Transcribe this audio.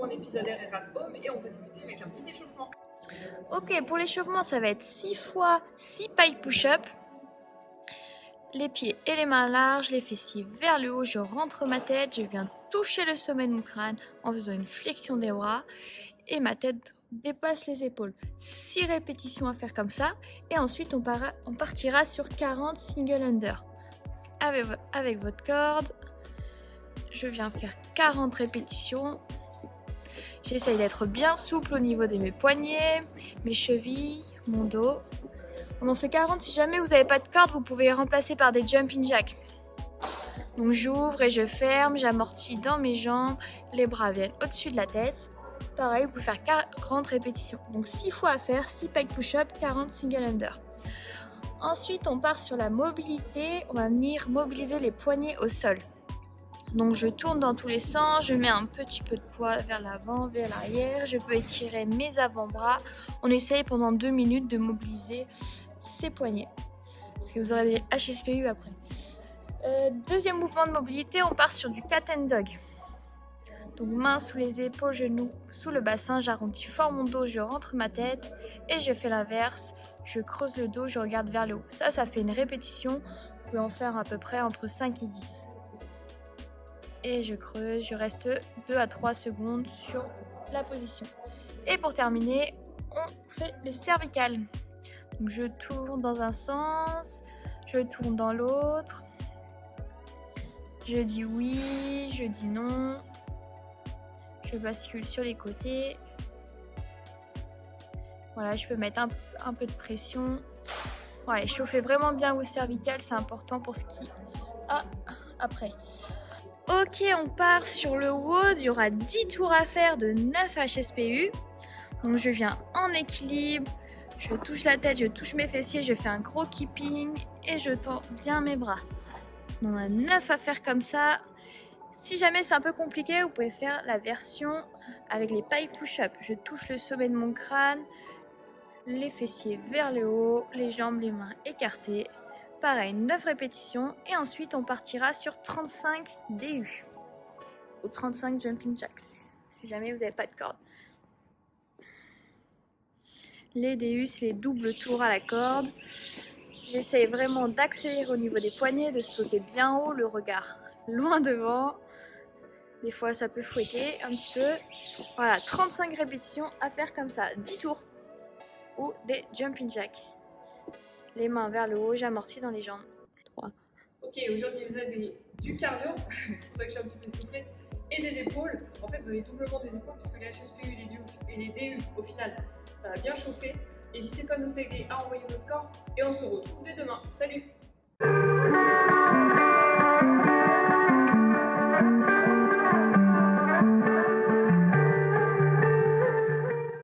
un épisode R at Home et on va débuter avec un petit échauffement. Ok, pour l'échauffement, ça va être 6 fois 6 pailles push-up. Les pieds et les mains larges, les fessiers vers le haut, je rentre ma tête, je viens toucher le sommet de mon crâne en faisant une flexion des bras et ma tête dépasse les épaules. 6 répétitions à faire comme ça et ensuite on partira sur 40 single under. Avec votre corde, je viens faire 40 répétitions. J'essaye d'être bien souple au niveau de mes poignets, mes chevilles, mon dos. On en fait 40, si jamais vous n'avez pas de corde, vous pouvez remplacer par des jumping jacks. Donc j'ouvre et je ferme, j'amortis dans mes jambes, les bras viennent au-dessus de la tête. Pareil, vous pouvez faire 40 répétitions. Donc 6 fois à faire, 6 pike push-up, 40 single under. Ensuite, on part sur la mobilité, on va venir mobiliser les poignets au sol. Donc je tourne dans tous les sens, je mets un petit peu de poids vers l'avant, vers l'arrière, je peux étirer mes avant-bras. On essaye pendant 2 minutes de mobiliser ses poignets, parce que vous aurez des HSPU après. Deuxième mouvement de mobilité, on part sur du cat and dog. Donc mains sous les épaules, genoux sous le bassin, j'arrondis fort mon dos, je rentre ma tête et je fais l'inverse. Je creuse le dos, je regarde vers le haut. Ça fait une répétition, vous pouvez en faire à peu près entre 5 et 10. Et je creuse, je reste 2 à 3 secondes sur la position. Et pour terminer, on fait les cervicales. Donc je tourne dans un sens, je tourne dans l'autre. Je dis oui, je dis non. Je bascule sur les côtés. Voilà, je peux mettre un peu de pression. Voilà, chauffez vraiment bien vos cervicales, c'est important pour ce qui après. Ok, on part sur le WOD, il y aura 10 tours à faire de 9 HSPU. Donc je viens en équilibre, je touche la tête, je touche mes fessiers, je fais un gros keeping et je tends bien mes bras. On a 9 à faire comme ça. Si jamais c'est un peu compliqué, vous pouvez faire la version avec les pailles push-up. Je touche le sommet de mon crâne, les fessiers vers le haut, les jambes, les mains écartées. Pareil, 9 répétitions et ensuite on partira sur 35 DU ou 35 jumping jacks si jamais vous n'avez pas de corde. Les DU, c'est les doubles tours à la corde. J'essaye vraiment d'accélérer au niveau des poignets, de sauter bien haut, le regard loin devant. Des fois ça peut fouetter un petit peu. Voilà, 35 répétitions à faire comme ça, 10 tours ou des jumping jacks. Les mains vers le haut, j'amortis dans les jambes. 3. Ok, aujourd'hui vous avez du cardio, c'est pour ça que je suis un petit peu essoufflée, et des épaules. En fait, vous avez doublement des épaules puisque les HSPU et les DU, au final, ça va bien chauffer. N'hésitez pas à nous taguer, à envoyer vos scores et on se retrouve dès demain. Salut!